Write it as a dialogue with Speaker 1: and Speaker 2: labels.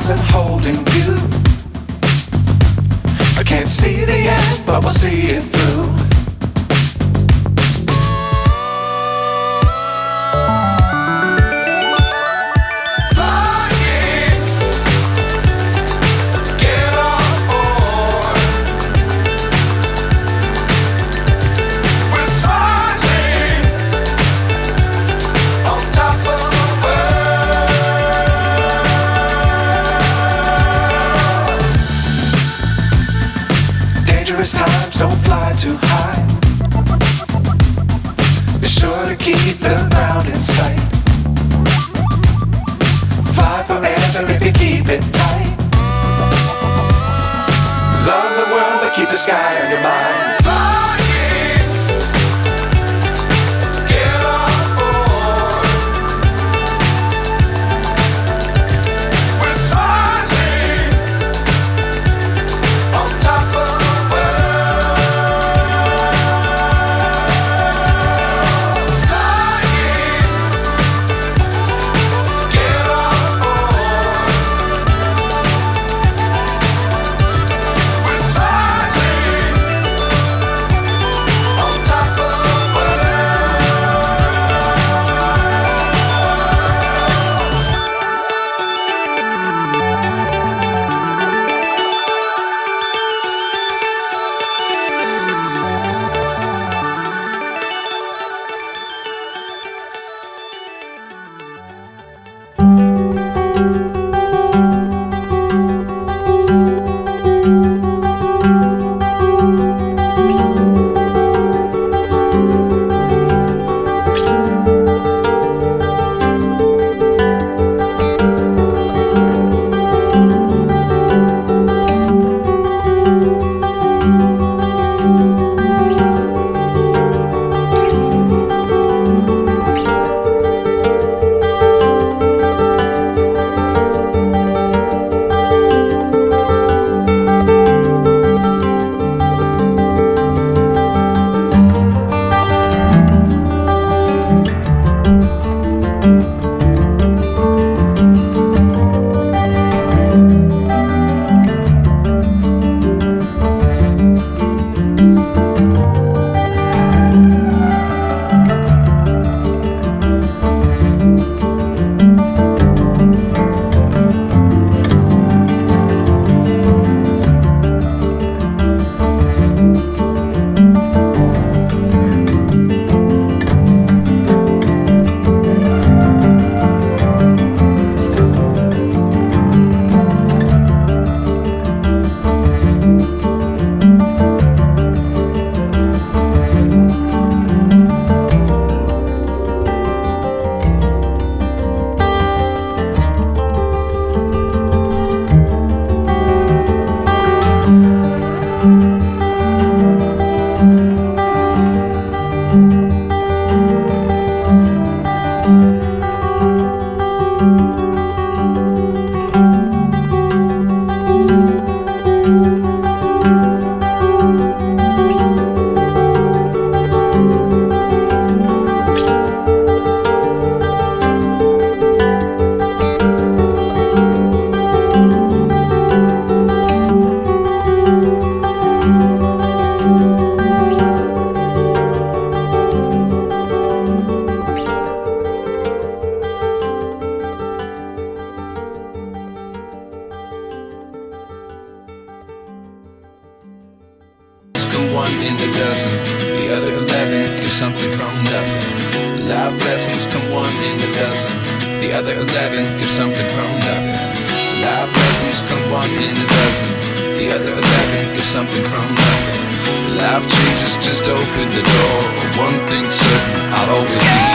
Speaker 1: stars and holding you. I can't see the end, but we'll see it through. Times don't fly too high. Be sure to keep the ground in sight. Fly forever if you keep it tight. Love the world but keep the sky on your mind.
Speaker 2: one in a dozen, the other 11 give something from nothing. Life lessons come one in a dozen, the other 11 give something from nothing. Life lessons come one in a dozen, the other 11 give something from nothing. Life changes just open the door. One thing's certain, I'll always be